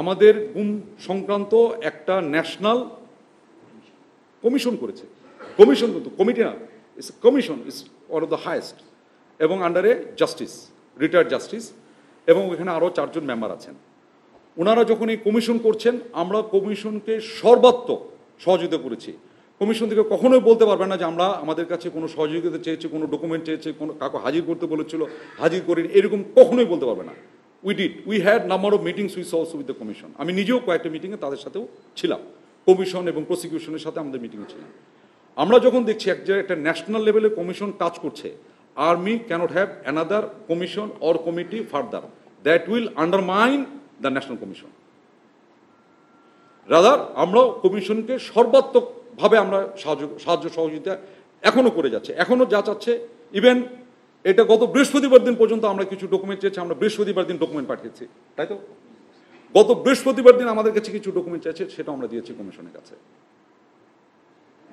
আমাদের গুম সংক্রান্ত একটা ন্যাশনাল কমিশন করেছে। কমিশন কিন্তু কমিটি না, it's commission, is one of the highest, এবং আন্ডারে জাস্টিস, রিটায়ার্ড জাস্টিস, এবং এখানে আরও 4 জন মেম্বার আছেন। ওনারা যখন এই কমিশন করছেন, আমরা কমিশনকে সর্বাত্মক সহযোগিতা করেছি। কমিশন থেকে কখনোই বলতে পারবে না যে আমরা আমাদের কাছে কোনো সহযোগিতা চেয়েছি, কোনো ডকুমেন্ট চেয়েছে, কোনো কাউকে হাজির করতে বলেছিল, হাজির করিনি, এরকম কখনোই বলতে পারবে না। We had number of meetings also with the commission. আমি নিজেও কয়েকটা মিটিংয়ে তাদের সাথেও ছিলাম, কমিশন এবং প্রসিকিউশনের সাথে আমাদের মিটিংয়ে ছিলাম। আমরা যখন দেখছি একটা ন্যাশনাল লেভেলে কমিশন কাজ করছে, army cannot have another commission or committee further that will undermine the national commission. Rather আমরা কমিশনকে সর্বাত্মকভাবে আমরা সাহায্য সহযোগিতা এখনও করে যাচ্ছে, এখনও যা চাচ্ছে। ইভেন এটা গত বৃহস্পতিবার দিন পর্যন্ত আমরা কিছু ডকুমেন্ট চেয়েছি, আমরা বৃহস্পতিবার দিন ডকুমেন্ট পাঠিয়েছি, তাই তো? গত বৃহস্পতিবার দিন আমাদের কাছে কিছু ডকুমেন্ট চাইছে, সেটা আমরা দিয়েছি কমিশনের কাছে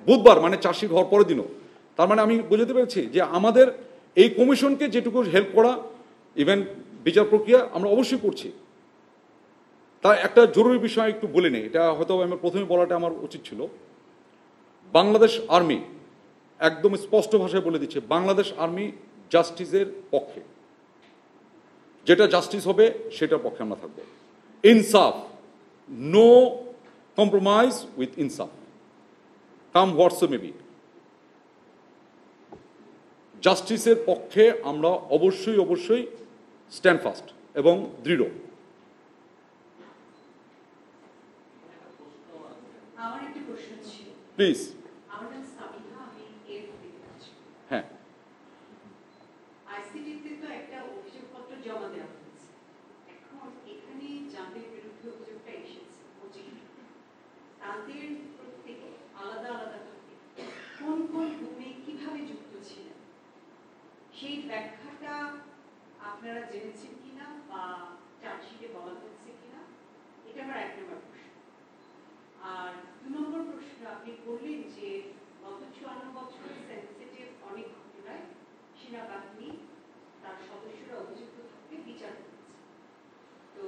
বুধবার, মানে চার্জশিট হওয়ার পরের দিনও। তার মানে আমি বুঝতে পেরেছি যে আমাদের এই কমিশনকে যেটুকু হেল্প করা, ইভেন বিচার প্রক্রিয়া আমরা অবশ্যই করছি। তার একটা জরুরি বিষয় একটু বলে নেই, এটা হয়তো আমার প্রথমে বলাটা আমার উচিত ছিল। বাংলাদেশ আর্মি একদম স্পষ্ট ভাষায় বলে দিচ্ছে, বাংলাদেশ আর্মি জাস্টিসের পক্ষে, যেটা জাস্টিস হবে সেটার পক্ষে আমরা থাকবো। ইনসাফ, নো কম্প্রোমাইজ উইথ ইনসাফ, কাম হোয়াটসো মেবি। জাস্টিসের পক্ষে আমরা অবশ্যই অবশ্যই স্ট্যান্ড ফাস্ট এবং দৃঢ়। প্লিজ। হ্যাঁ, আইসিটিতে তো একটা অভিযোগপত্র জমা দেওয়া হয়েছে। এখন এখানে যাদের বিরুদ্ধে অভিযোগটা এসেছে, তাদের প্রত্যেকে আলাদা আলাদা থাকে কোন কোন গুণে কিভাবে যুক্ত ছিলেন, সেই ব্যাখ্যাটা আপনারা জেনেছেন কিনা বা চার্জশিটে বলা হয়েছে কিনা, এটা আমার 1 নম্বর প্রশ্ন। আর 2 নম্বর প্রশ্ন, আপনি বললেন যে গত 54 বছরে সেন্সিটিভ অনেক ঘটনায় সেনাবাহিনী তার সদস্যরা অভিযুক্ত থাকতে বিচার করেছে। তো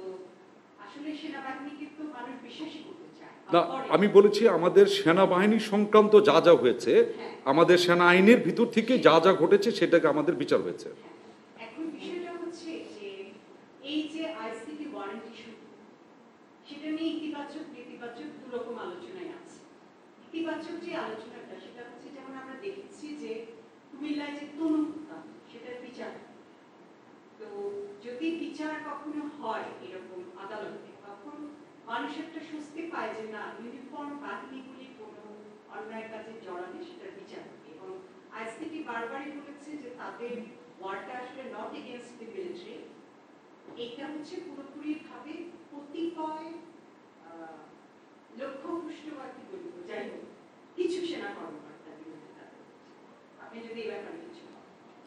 আসলে সেনাবাহিনীকে তো মানুষ বিশ্বাসই করতে চায় না, আমি বলেছি আমাদের সেনাবাহিনী সংক্রান্ত যা যা হয়েছে, আমাদের সেনা আইনের ভিতর থেকে যা যা ঘটেছে সেটাকে আমাদের বিচার হয়েছে। এখন বিষয়টা হচ্ছে যে এই যে আইসিটি ওয়ারেন্ট ইস্যু, সেটা নিয়ে ইতিবাচক নেতিবাচক 2 রকম আলোচনায় আছে। ইতিবাচক যে আলোচনাটা সেটা হচ্ছে, যেমন আমরা দেখেছি যে কুমিল্লায় যে তনু হত্যা, সেটার বিচার, তো যদি বিচার কখনো হয় এরকম আদালতে, তখন মানুষ একটা স্বস্তি পায় যে না, ইউনিফর্ম বাহিনীগুলি কোনো অন্যায় কাজে জড়ালে সেটার বিচার। এবং আইসিটি বারবারই বলেছে যে তাদের ওয়ারটা আসলে নট এগেইনস্ট দি মিলিটারি, এটা হচ্ছে পুরোপুরি ভাবে কতিপয় লক্ষ্যভ্রষ্টবাদী বলব, যাই হোক কিছু সেনা কর্মকর্তার বিরুদ্ধে। আপনি যদি এই ব্যাপারে কিছু।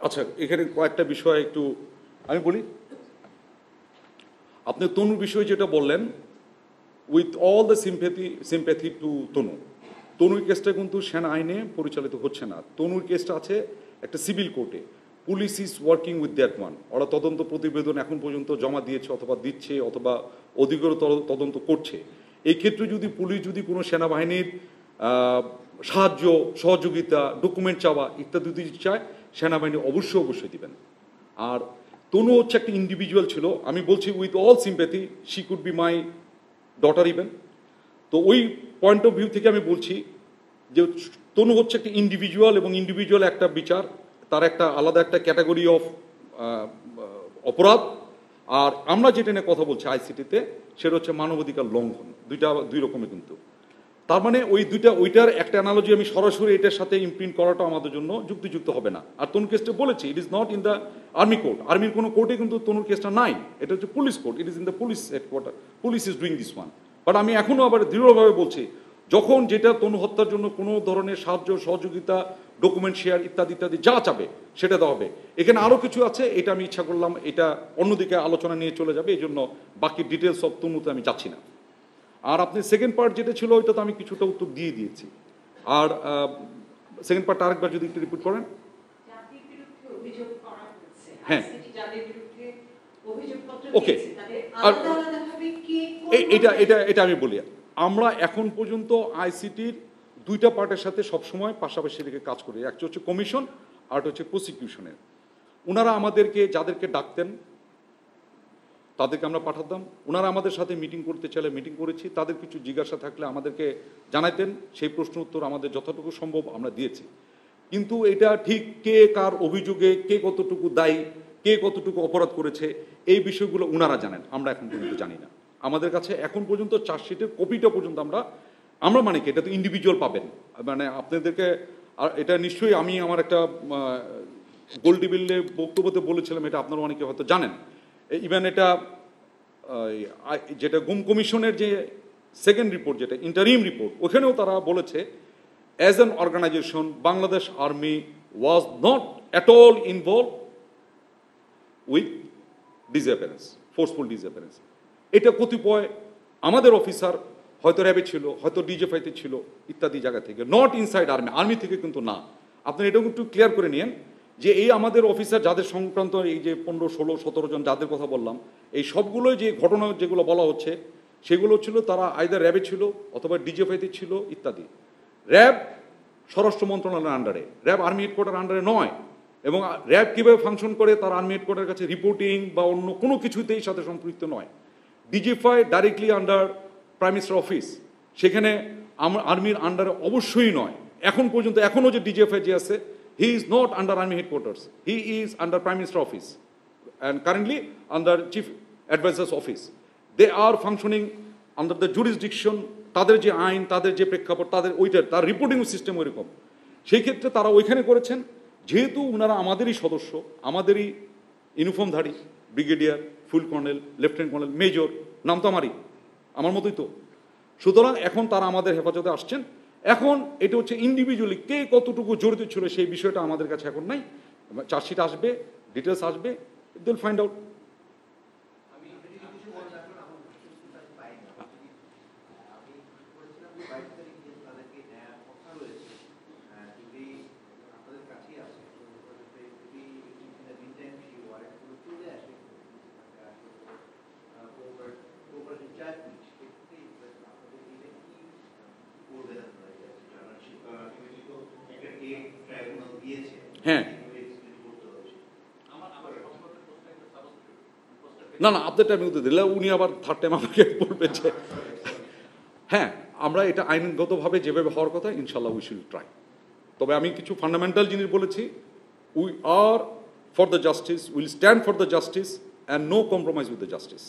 আচ্ছা, এখানে কয়েকটা বিষয় একটু আমি বলি। আপনি তনুর বিষয়ে যেটা বললেন, with all the sympathy to তনুর কেসটা কিন্তু সেনা আইনে পরিচালিত হচ্ছে না। তনুর কেসটা আছে একটা সিভিল কোর্টে। Police is working with that one. ওরা তদন্ত প্রতিবেদন এখন পর্যন্ত জমা দিয়েছে, অথবা দিচ্ছে, অথবা অধিকতর তদন্ত করছে। এই ক্ষেত্রে যদি পুলিশ যদি কোনো সেনাবাহিনীর সাহায্য, সহযোগিতা, ডকুমেন্ট চাওয়া ইত্যাদি যদি চায়, সেনাবাহিনী অবশ্যই দিবেন। আর তনু হচ্ছে একটা ইন্ডিভিজুয়াল ছিল, আমি বলছি with all sympathy, she could be my daughter even. তো ওই পয়েন্ট অফ ভিউ থেকে আমি বলছি যে তনু হচ্ছে একটা ইন্ডিভিজুয়াল, এবং ইন্ডিভিজুয়াল একটা বিচার, তার একটা আলাদা একটা ক্যাটাগরি অফ অপরাধ। আর আমরা যেটা নিয়ে কথা বলছি আইসিটিতে, সেটা হচ্ছে মানবাধিকার লঙ্ঘন। দুই রকমের কিন্তু। তার মানে ওইটার একটা অ্যানালজি আমি সরাসরি এটার সাথে ইমপ্রিন্ট করাটা আমাদের জন্য যুক্তিযুক্ত হবে না। আর তনুর কেসটা বলেছি, ইট is not in the army court. আর্মির কোনো কোর্টে কিন্তু তনুর কেসটা নাই, এটা হচ্ছে police court, it is in the police headquarter, police is doing this one. But আমি এখনও আবার দৃঢ়ভাবে বলছি, যখন যেটা তনু হত্যার জন্য কোনো ধরনের সাহায্য, সহযোগিতা, ডকুমেন্ট শেয়ার ইত্যাদি ইত্যাদি যা চাবে সেটা দেওয়া হবে। এখানে আরও কিছু আছে, এটা আমি ইচ্ছা করলাম এটা অন্যদিকে আলোচনা নিয়ে চলে যাবে, এই জন্য বাকি ডিটেলস অফ তনুতে আমি যাচ্ছি না। আর আপনি সেকেন্ড পার্ট যেটা ছিল, ওইটা তো আমি কিছুটা উত্তর দিয়ে দিয়েছি। আর সেকেন্ড পার্ট আরেকবার যদি একটু রিপিট করেন। হ্যাঁ, ওকে। আর এটা এটা এটা আমি বলি, আমরা এখন পর্যন্ত আইসিটির দুইটা পার্টের সাথে সবসময় পাশাপাশি রেখে কাজ করি। একটা হচ্ছে কমিশন, আর হচ্ছে প্রসিকিউশনের। ওনারা আমাদেরকে যাদেরকে ডাকতেন তাদেরকে আমরা পাঠাতাম, ওনারা আমাদের সাথে মিটিং করতে চাইলে মিটিং করেছি, তাদের কিছু জিজ্ঞাসা থাকলে আমাদেরকে জানাইতেন, সেই প্রশ্ন উত্তর আমাদের যতটুকু সম্ভব আমরা দিয়েছি। কিন্তু এটা ঠিক কে কার অভিযোগে কে কতটুকু দায়ী, কে কতটুকু অপরাধ করেছে, এই বিষয়গুলো ওনারা জানেন, আমরা এখন পর্যন্ত জানি না। আমাদের কাছে এখন পর্যন্ত চার্জশিটের কপিটা পর্যন্ত আমরা মানে কি, এটা তো ইন্ডিভিজুয়াল পাবেন, মানে আপনাদেরকে। আর এটা নিশ্চয়ই আমি আমার একটা গোল্ডি বিল্লে বক্তব্যতে বলেছিলাম, এটা আপনারা অনেকে হয়তো জানেন। ইভেন এটা যেটা গুম কমিশনের যে সেকেন্ড রিপোর্ট, যেটা ইন্টারিম রিপোর্ট, ওখানেও তারা বলেছে as an organisation Bangladesh army was not at all involve with disappearance, forceful disappearance. এটা কতিপয় আমাদের অফিসার হয়তো র্যাবে ছিল, হয়তো ডিজিএফআইতে ছিল, ইত্যাদি জায়গা থেকে, নট ইনসাইড আর্মি থেকে কিন্তু না। আপনি এটাও একটু ক্লিয়ার করে নিয়েন যে এই আমাদের অফিসার যাদের সংক্রান্ত এই যে 15, 16, 17 জন যাদের কথা বললাম, এই সবগুলোই যে ঘটনা যেগুলো বলা হচ্ছে সেগুলো ছিল তারা আইদার র্যাবে ছিল অথবা ডিজিএফআইতে ছিল ইত্যাদি। র্যাব স্বরাষ্ট্র মন্ত্রণালয়ের আন্ডারে, র্যাব আর্মি হেডকোয়ার্টার আন্ডারে নয়। এবং র্যাব কীভাবে ফাংশন করে তার আর্মি হেডকোয়ার্টারের কাছে রিপোর্টিং বা অন্য কোনো কিছুতেই সাথে সম্পৃক্ত নয়। DGFI directly under prime minister office, সেখানে আর্মির আন্ডারে অবশ্যই নয়। এখন পর্যন্ত এখনও যে ডিজিএফআই যে আছে, he is not under army headquarters, he is under prime minister office and currently under chief adviser's office. They are functioning under the jurisdiction, তাদের যে আইন, তাদের যে প্রেক্ষাপট, তার রিপোর্টিং সিস্টেম ওইরকম। সেই ক্ষেত্রে তারা ওইখানে করেছেন, যেহেতু ওনারা আমাদেরই সদস্য, আমাদেরই ইউনিফর্মধারী, ব্রিগেডিয়ার, ফুল কর্নেল, লেফটেন্যান্ট কর্নেল, মেজর, নাম তো আমার মতোই তো। সুতরাং এখন তারা আমাদের হেফাজতে আসছেন। এখন এটা হচ্ছে ইন্ডিভিজুয়ালি কে কতটুকু জড়িত ছিল সেই বিষয়টা আমাদের কাছে এখন নাই। চার্জশিট আসবে, ডিটেলস আসবে, দিল ফাইন্ড আউট। হ্যাঁ, না আপনার টাইমে উত্তর দিলে উনি আবার থার্ড টাইম আমাকে বলবেন যে হ্যাঁ, আমরা এটা আইনগতভাবে যেভাবে হওয়ার কথা ইনশাল্লাহ উই শুড ট্রাই। তবে আমি কিছু ফান্ডামেন্টাল জিনিস বলেছি, we are for the justice, will stand for the justice and no compromise with the justice.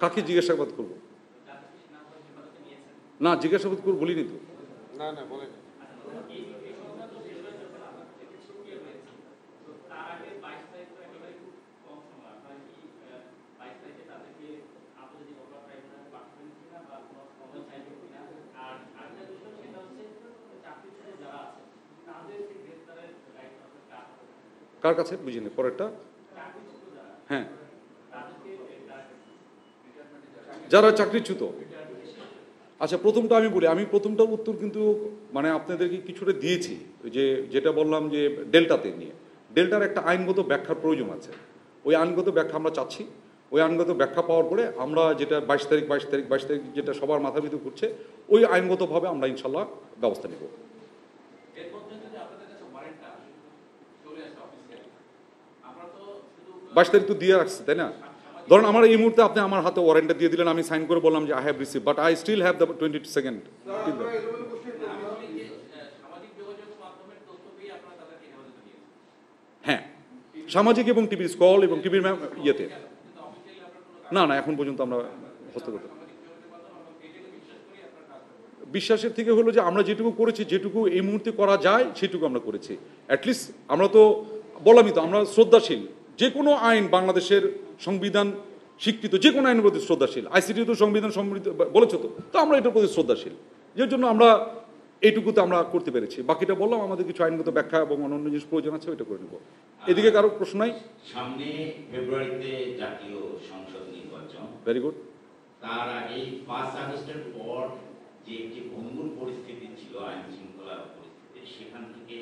কাকে জিজ্ঞাসাবাদ করবো? না, জিজ্ঞাসাবাদ করবো বলিনি তো। না না বলেন। কার কাছে বুঝিনি পরেরটা? হ্যাঁ, যারা চাকরিচ্যুত। আচ্ছা, প্রথমটা আমি বলি, আমি প্রথমটার উত্তর কিন্তু মানে আপনাদেরকে কিছুটা দিয়েছি, যেটা বললাম যে ডেল্টাতে নিয়ে। ডেল্টার একটা আইনগত ব্যাখ্যার প্রয়োজন আছে, ওই আইনগত ব্যাখ্যা আমরা চাচ্ছি। ওই আইনগত ব্যাখ্যা পাওয়ার পরে আমরা যেটা 22 তারিখ যেটা সবার মাথা পিছু করছে, ওই আইনগতভাবে আমরা ইনশাল্লাহ ব্যবস্থা নেব। 22 তারিখ তো দিয়ে রাখছে, তাই না? ধরুন আমার এই মুহূর্তে আপনি আমার হাতে ওয়ারেন্টটা দিয়ে দিলেন, আমি সাইন করে বললাম যে I have receive, but I still have the 22nd। হ্যাঁ, সামাজিক এবং টিভির কল এবং টিভির ইয়েতে না, এখন পর্যন্ত আমরা হস্তগত বিশ্বাসের থেকে হলো যে আমরা যেটুকু করেছি, যেটুকু এই মুহূর্তে করা যায় সেটুকু আমরা করেছি। অ্যাটলিস্ট আমরা তো বললামই তো, আমরা শ্রদ্ধাশীল। যে কোনো আইন, বাংলাদেশের সংবিধান স্বীকৃত যে কোনো আইনের প্রতি শ্রদ্ধাশীল। আইসিটি তো সংবিধান সমৃদ্ধ বলেছে, তো আমরা এটার প্রতি শ্রদ্ধাশীল, যে জন্য আমরা এইটুকুতে আমরা করতে পেরেছি। বাকিটা বললাম, আমাদের কিছু আইনগত ব্যাখ্যা এবং অন্যান্য জিনিস প্রয়োজন আছে, ওইটা করে নেব। এদিকে কারো প্রশ্ন নাই? সামনে ফেব্রুয়ারিতে জাতীয় সংসদ নির্বাচন, ভেরি গুড। তার আগে 5 আগস্টের পর যে একটি ভঙ্গুর পরিস্থিতি ছিল, আইন শৃঙ্খলা পরিস্থিতি, সেখান থেকে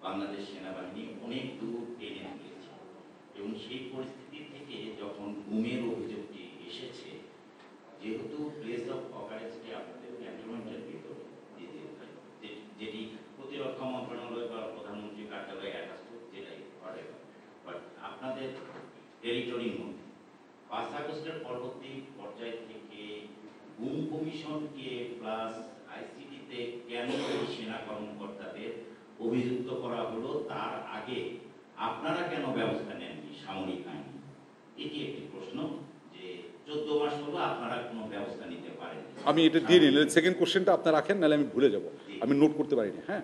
বাংলাদেশ সেনাবাহিনী অনেক দূর টেনে তুলেছে। এবং সেই পরিস্থিতি থেকে যখন গুমের অভিযোগটি এসেছে, যেহেতু প্লেস অফ অকারেন্সটি আপনাদের ক্যান্টনমেন্টের ভিতরে, যেটি প্রতিরক্ষা মন্ত্রণালয় বা প্রধানমন্ত্রী কার্যালয় অ্যাটাচড জেলায় করে, বাট আপনাদের টেরিটরির মধ্যে 5 আগস্টের পরবর্তী পর্যায় থেকে গুম কমিশনকে প্লাস আইসিটিতে কেন এই সেনা কর্মকর্তাদের অভিযুক্ত করা হলো, তার আগে আপনারা কেন ব্যবস্থা নেননি সামরিক আইন? এটি একটি প্রশ্ন, যে 14 মাস হলো আপনারা কোনো ব্যবস্থা নিতে পারেন। আমি এটা দিয়ে নিলে সেকেন্ড কোশ্চেনটা আপনারা রাখেন, নাহলে আমি ভুলে যাব, আমি নোট করতে পারিনি। হ্যাঁ,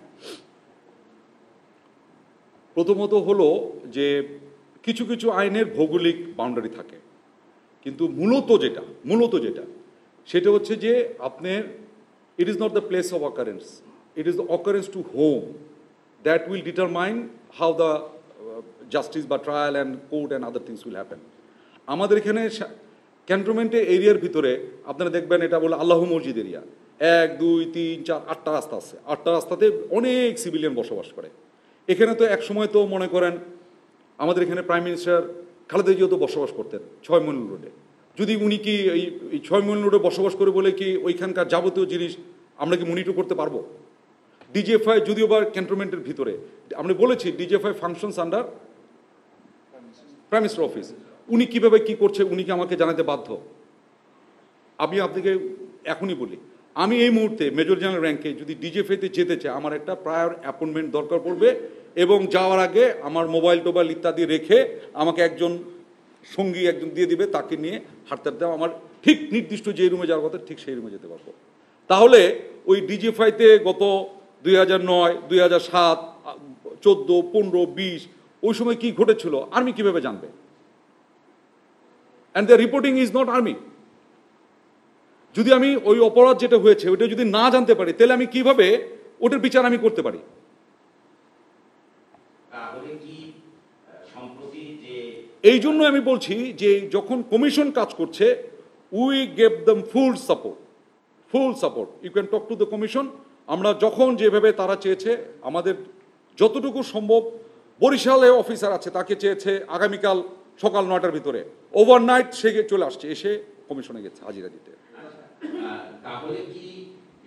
প্রথমত হলো যে কিছু কিছু আইনের ভৌগোলিক বাউন্ডারি থাকে, কিন্তু মূলত যেটা সেটা হচ্ছে যে আপনার it is not the place of occurrence, it is the occurrence to whom that will determine how the justice বা trial and court and other things will happen. আমাদের এখানে ক্যান্টনমেন্টে এরিয়ার ভিতরে আপনারা দেখবেন, এটা বলে আল্লাহ মসজিদ এরিয়া, 1, 2, 3, 4, 8টা রাস্তা আছে। 8টা রাস্তাতে অনেক সিভিলিয়ান বসবাস করে। এখানে তো এক সময় তো মনে করেন আমাদের এখানে প্রাইম মিনিস্টার খালেদা জিয়াও তো বসবাস করতেন 6 মইল রোডে। যদি উনি কি এই 6 মইল রোডে বসবাস করে বলে কি ওইখানকার যাবতীয় জিনিস আমরা কি মনিটর করতে পারবো? ডিজিএফআই যদিও বা ক্যান্টনমেন্টের ভিতরে, আমরা বলেছি DGFI functions under prime minister office. উনি কিভাবে কি করছে উনি কি আমাকে জানাতে বাধ্য? আমি আপনাকে এখনই বলি, আমি এই মুহূর্তে মেজর জেনারেল র্যাঙ্কে যদি ডিজিএফআইতে যেতে চাই, আমার একটা প্রায়র অ্যাপয়েন্টমেন্ট দরকার পড়বে, এবং যাওয়ার আগে আমার মোবাইল টোবাইল ইত্যাদি রেখে আমাকে একজন সঙ্গী একজন দিয়ে দিবে, তাকে নিয়ে হাঁটতে দেওয়া, আমার ঠিক নির্দিষ্ট যে রুমে যাওয়ার কথা ঠিক সেই রুমে যেতে পারবো। তাহলে ওই ডিজিএফআইতে গত 2009, 2007, 14, 15, 20 ওই সময় কি ঘটেছিল আর্মি কিভাবে জানবে? And the reporting is not army. যদি আমি ওই অপরাধ যেটা হয়েছে ওইটা যদি না জানতে পারি, তাহলে আমি কিভাবে ওটার বিচার আমি করতে পারি? এই জন্য আমি বলছি যে যখন কমিশন কাজ করছে, we gave them full support. You can talk to the commission. আমরা যখন যেভাবে তারা চেয়েছে, আমাদের যতটুকু সম্ভব, বরিশালে অফিসার আছে তাকে চেয়েছে আগামীকাল সকাল 9টার ভিতরে, ওভারনাইট সে চলে আসছে, এসে কমিশনে গেছে হাজিরা দিতে। তাহলে কি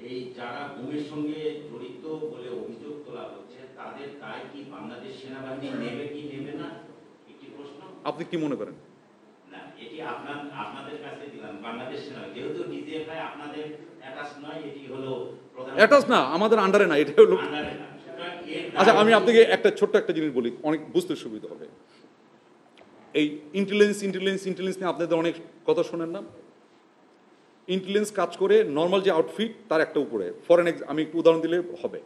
এই যারা গুমের সঙ্গে জড়িত বলে অভিযোগ তোলা হচ্ছে, তাদের দায় কি বাংলাদেশ সেনাবাহিনী নেবে কি নেবে না, একটি প্রশ্ন। আপনি কি মনে করেন? না, এটি আপনাদের কাছে দিলাম। বাংলাদেশ সেনাবাহিনী যেহেতু ডিজিএফআই আপনাদের অ্যাটাচ নয়, এটি হলো অ্যাটাচ না, আমাদের আন্ডারে না, এটা হলো। আচ্ছা, আমি আপনাকে একটা ছোট্ট একটা জিনিস বলি, অনেক বুঝতে সুবিধা হবে। এই ইন্টেলিজেন্স নিয়ে আপনাদের অনেক কথা শোনেন না? ইন্টেলিজেন্স কাজ করে নর্মাল যে আউটফিট তার একটা উপরে ফরেন, আমি একটু উদাহরণ দিলে হবে।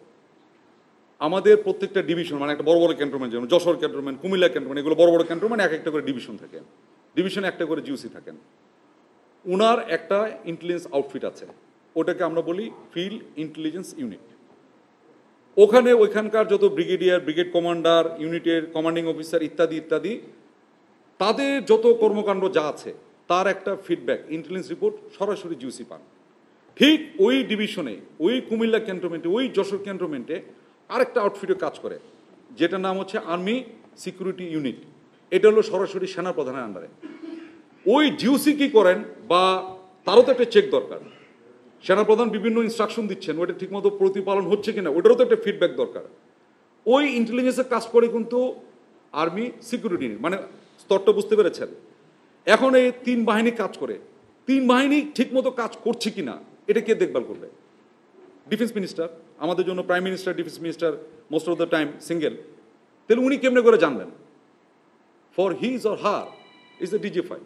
আমাদের প্রত্যেকটা ডিভিশন, মানে একটা বড় বড় ক্যান্টনমেন্ট, যেমন যশোর ক্যান্টনমেন্ট, কুমিল্লা ক্যান্টনমেন্ট, এগুলো বড় বড় ক্যান্টনমেন্ট, এক একটা করে ডিভিশন থাকে, ডিভিশনে একটা করে জিওসি থাকেন। ওনার একটা ইন্টেলিজেন্স আউটফিট আছে, ওটাকে আমরা বলি ফিল্ড ইন্টেলিজেন্স ইউনিট। ওইখানকার যত ব্রিগেডিয়ার, ব্রিগেড কমান্ডার, ইউনিটের কমান্ডিং অফিসার ইত্যাদি তাদের যত কর্মকাণ্ড যা আছে তার একটা ফিডব্যাক, ইন্টেলিজেন্স রিপোর্ট সরাসরি জিওসি পান। ঠিক ওই ডিভিশনে, ওই কুমিল্লা ক্যান্টনমেন্টে, ওই যশোর ক্যান্টনমেন্টে আরেকটা আউটফিটে কাজ করে, যেটার নাম হচ্ছে আর্মি সিকিউরিটি ইউনিট। এটা হলো সরাসরি সেনা প্রধানের আন্ডারে। ওই জিওসি কি করেন, বা তারও তো একটা চেক দরকার। সেনাপ্রধান বিভিন্ন ইনস্ট্রাকশন দিচ্ছেন, ওইটা ঠিকমতো প্রতিপালন হচ্ছে কিনা, ওটারও তো একটা ফিডব্যাক দরকার। ওই ইন্টেলিজেন্সের কাজ করে কিন্তু আর্মি সিকিউরিটি ইউনিট, মানে স্তরটা বুঝতে পেরেছেন? এখন এই 3 বাহিনী কাজ করে, 3 বাহিনী ঠিকমতো কাজ করছে কিনা এটা কে দেখভাল করবে? Defence minister. আমাদের জন্য prime minister, defence minister most of the time single. তাহলে উনি কেমনে করে জানবেন? For his or her is the DGFI.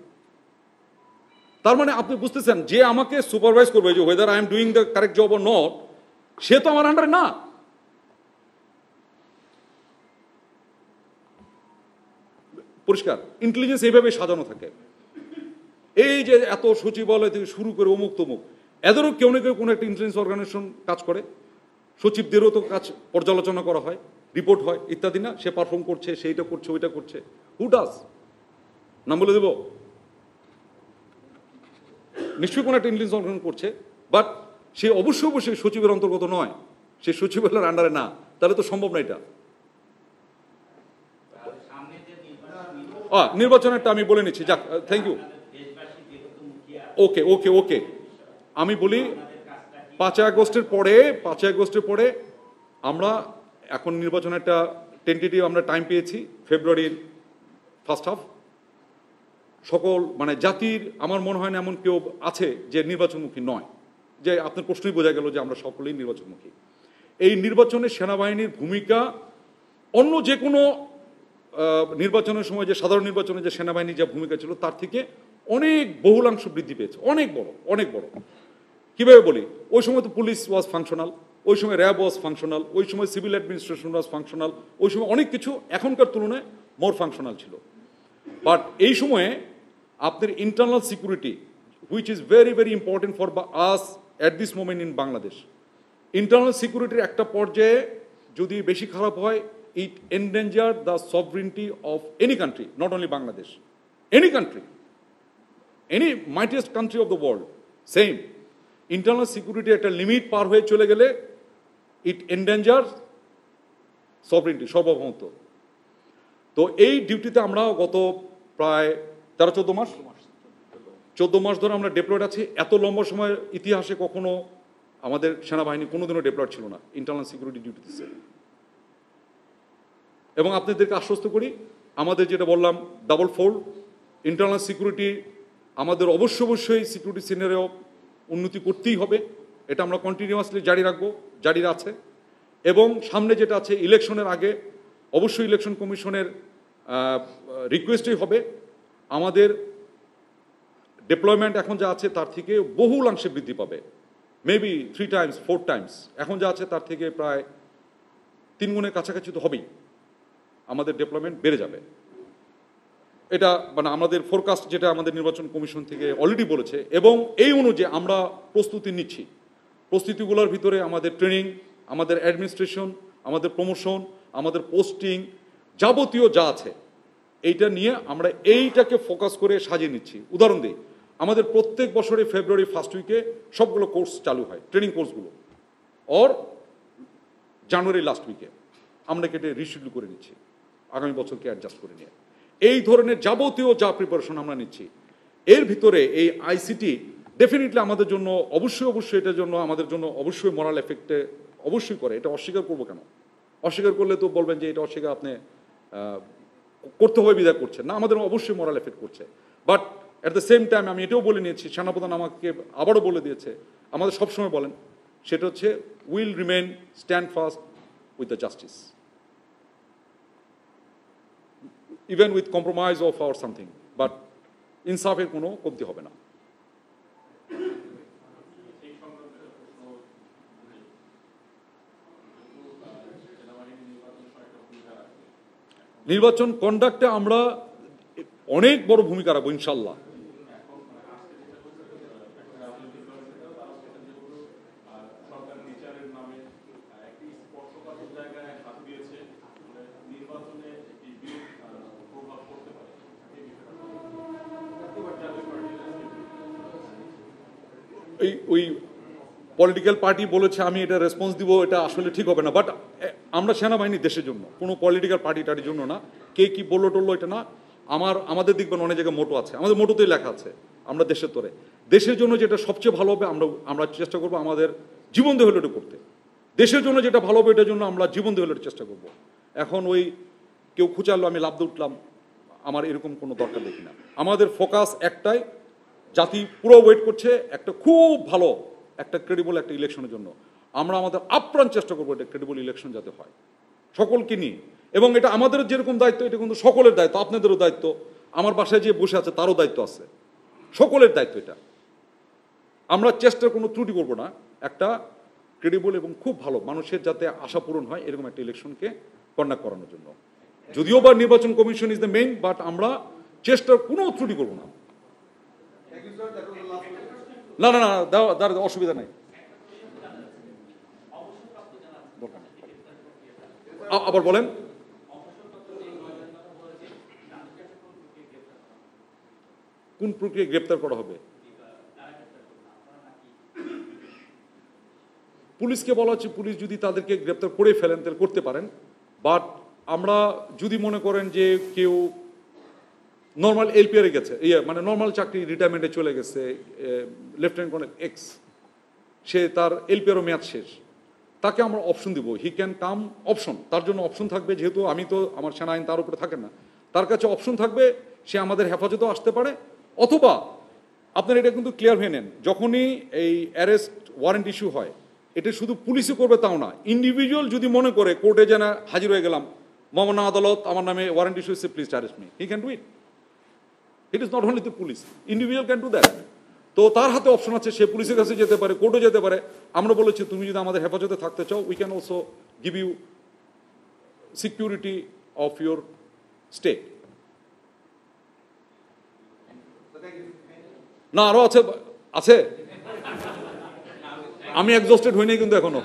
তার মানে আপনি বুঝতেছেন যে আমাকে সুপারভাইজ করবে যে whether I am doing the correct job or not, সে তো আমার আন্ডারে না। পরিষ্কার ইন্টেলিজেন্স এইভাবে সাজানো থাকে। এই যে এত সচিবালয় থেকে শুরু করে অমুক তমুক, এদেরও কেউ না কেউ কোনো একটা ইন্টেলিজেন্স অর্গানাইজেশন কাজ করে, সচিবদেরও তো কাজ পর্যালোচনা করা হয়, রিপোর্ট হয় ইত্যাদি না, সে পারফর্ম করছে, সেইটা করছে, ওইটা করছে। Who does? নাম বলে দেব? নিশ্চয়ই কোনো একটা ইন্টেলিজেন্স অর্গানাইজেশন করছে, বাট সে অবশ্যই সচিবের অন্তর্গত নয়, সে সচিবালয়ের আন্ডারে না, তাহলে তো সম্ভব না এটা। নির্বাচনেরটা আমি বলে নিচ্ছি, যাক, থ্যাংক ইউ। ওকে ওকে ওকে আমি বলি 5 আগস্টের পরে আমরা এখন নির্বাচনেরটা টেন্টেটিভ আমরা টাইম পেয়েছি ফেব্রুয়ারির ফার্স্ট হাফ। সকল মানে জাতির আমার মনে হয় না এমন কেউ আছে যে নির্বাচনমুখী নয়, যে আপনার প্রশ্নই বোঝা গেল যে আমরা সকলেই নির্বাচনমুখী। এই নির্বাচনে সেনাবাহিনীর ভূমিকা অন্য যে কোনো নির্বাচনের সময় যে সাধারণ নির্বাচনে যে সেনাবাহিনীর যে ভূমিকা ছিল তার থেকে অনেক বহুলাংশ বৃদ্ধি পেয়েছে, অনেক বড়। কিভাবে বলি, ওই সময় তো পুলিশ ওয়াজ ফাংশনাল, ওই সময় র্যাব ওয়াজ ফাংশনাল, ওই সময় সিভিল অ্যাডমিনিস্ট্রেশন ওয়াজ ফাংশনাল, ওই সময় অনেক কিছু এখনকার তুলনায় মোর ফাংশনাল ছিল। বাট এই সময়ে আপনার internal security, which is very very important for us at this moment in Bangladesh, internal সিকিউরিটির একটা পর্যায়ে যদি বেশি খারাপ হয়, it endanger the sovereignty of any country, not only Bangladesh, any country, any mightiest country of the world, same. Internal security একটা limit পার হয়ে চলে গেলে it endangers sovereignty সর্বভৌমত্ব। তো এই ডিউটিতে আমরা গত প্রায় 13-14 মাস ধরে আমরা ডেপ্লয়েড আছি। এত লম্বা সময়ের ইতিহাসে কখনো আমাদের সেনাবাহিনী কোনোদিনও ডেপ্লয়েড ছিল না ইন্টারনাল সিকিউরিটি ডিউটিতে। এবং আপনাদেরকে আশ্বস্ত করি, আমাদের যেটা বললাম ডাবল ফোল্ড ইন্টারনাল সিকিউরিটি, আমাদের অবশ্যই সিকিউরিটি সিনারিও উন্নতি করতেই হবে, এটা আমরা কন্টিনিউয়াসলি জারি আছে। এবং সামনে যেটা আছে ইলেকশনের আগে অবশ্যই ইলেকশন কমিশনের রিকোয়েস্টই হবে আমাদের ডিপ্লয়মেন্ট এখন যা আছে তার থেকে বহুলাংশে বৃদ্ধি পাবে, মেবি 3 times 4 times, এখন যা আছে তার থেকে প্রায় 3 গুণের কাছাকাছি তো হবেই, আমাদের ডেভেলপমেন্ট বেড়ে যাবে। এটা মানে আমাদের ফোরকাস্ট যেটা আমাদের নির্বাচন কমিশন থেকে অলরেডি বলেছে, এবং এই অনুযায়ী আমরা প্রস্তুতি নিচ্ছি। প্রস্তুতিগুলোর ভিতরে আমাদের ট্রেনিং, আমাদের অ্যাডমিনিস্ট্রেশন, আমাদের প্রমোশন, আমাদের পোস্টিং, যাবতীয় যা আছে এইটা নিয়ে আমরা এইটাকে ফোকাস করে সাজিয়ে নিচ্ছি। উদাহরণ দিই, আমাদের প্রত্যেক বছরে ফেব্রুয়ারি ফার্স্ট উইকে সবগুলো কোর্স চালু হয়, ট্রেনিং কোর্সগুলো, অর জানুয়ারি লাস্ট উইকে আমরা কেটে রিশিডিউল করে নিচ্ছি আগামী বছরকে অ্যাডজাস্ট করে নিয়ে। এই ধরনের যাবতীয় যা প্রিপারেশন আমরা নিচ্ছি, এর ভিতরে এই আইসিটি ডেফিনেটলি আমাদের জন্য অবশ্যই এটার জন্য আমাদের জন্য অবশ্যই মরাল এফেক্টে অবশ্যই করে। এটা অস্বীকার করবো কেন? অস্বীকার করলে তো বলবেন যে এটা অস্বীকার আপনি করতে হবে বিদায় করছেন না, আমাদের অবশ্যই মরাল এফেক্ট করছে। But at the same time আমি এটাও বলে নিয়েছি, সেনাপ্রধান আমাকে আবারও বলে দিয়েছে, আমাদের সবসময় বলেন, সেটা হচ্ছে will remain stand fast with the justice, even with compromise of our something, but ইনসাফের কোনো কমতি হবে না। নির্বাচন কন্ডাক্টে আমরা অনেক বড় ভূমিকা রাখবো ইনশাল্লাহ। ওই পলিটিক্যাল পার্টি বলেছে আমি এটা রেসপন্স দিব, এটা আসলে ঠিক হবে না। বাট আমরা সেনাবাহিনী দেশের জন্য, কোনো পলিটিক্যাল পার্টির জন্য না। কে কি বললো টললো এটা না। আমাদের দেখবেন অনেক জায়গায় মোটো আছে, আমাদের মোটোতেই লেখা আছে আমরা দেশের তরে, দেশের জন্য যেটা সবচেয়ে ভালো হবে আমরা চেষ্টা করবো আমাদের জীবন দিয়ে হলে এটা করতে। দেশের জন্য যেটা ভালো হবে এটার জন্য আমরা জীবন দিয়ে হলে চেষ্টা করবো। এখন ওই কেউ খুঁচালো আমি লাভ দিয়ে উঠলাম, আমার এরকম কোনো দরকার দেখি না। আমাদের ফোকাস একটাই, জাতি পুরো ওয়েট করছে একটা খুব ভালো একটা ক্রেডিবল একটা ইলেকশনের জন্য। আমরা আমাদের আপ্রাণ চেষ্টা করবো এটা ক্রেডিবল ইলেকশন যাতে হয় সকলকে নিয়ে। এবং এটা আমাদের যেরকম দায়িত্ব, এটা কিন্তু সকলের দায়িত্ব, আপনাদেরও দায়িত্ব, আমার বাসায় যে বসে আছে তারও দায়িত্ব আছে। সকলের দায়িত্ব এটা। আমরা চেষ্টার কোনো ত্রুটি করব না, একটা ক্রেডিবল এবং খুব ভালো মানুষের যাতে আশা পূরণ হয় এরকম একটা ইলেকশনকে কন্ডাক্ট করানোর জন্য। যদিও বা নির্বাচন commission is the main, but আমরা চেষ্টার কোনো ত্রুটি করব না। না না না, তার অসুবিধা নেই। আবার বলেন। কোন প্রক্রিয়া গ্রেপ্তার করা হবে? পুলিশকে বলা হচ্ছে পুলিশ যদি তাদেরকে গ্রেপ্তার করে ফেলেন তাহলে করতে পারেন, বাট আমরা যদি মনে করেন যে কেউ নর্মাল এলপিআরে গেছে, মানে নর্মাল চাকরি রিটায়ারমেন্টে চলে গেছে, লেফটেন্যান্ট কর্নেল এক্স, সে তার এলপিআরও মেয়াদ শেষ, তাকে আমরা অপশন দিব, হি ক্যান কাম অপশন, তার জন্য অপশন থাকবে, যেহেতু আমি তো আমার সেনা আইন তার উপরে থাকে না, তার কাছে অপশন থাকবে, সে আমাদের হেফাজতেও আসতে পারে। অথবা আপনারা এটা কিন্তু ক্লিয়ার হয়ে নেন, যখনই এই অ্যারেস্ট ওয়ারেন্ট ইস্যু হয় এটা শুধু পুলিশই করবে তাও না, ইন্ডিভিজুয়াল যদি মনে করে কোর্টে যেন হাজির হয়ে গেলাম, মামনা আদালত আমার নামে ওয়ারেন্ট ইস্যু হচ্ছে, please arrest me, he can do it. It is not only the police, individual can do that. তো তার হাতে অপশন আছে, সে পুলিশের কাছে যেতে পারে, কোর্টে যেতে পারে। আমরা বলেছি তুমি যদি আমাদের হেফাজতে থাকতে চাও, we can also give you security of your state. না আরো আছে, আছে, আমি এক্সস্টেড হইনি কিন্তু এখনো।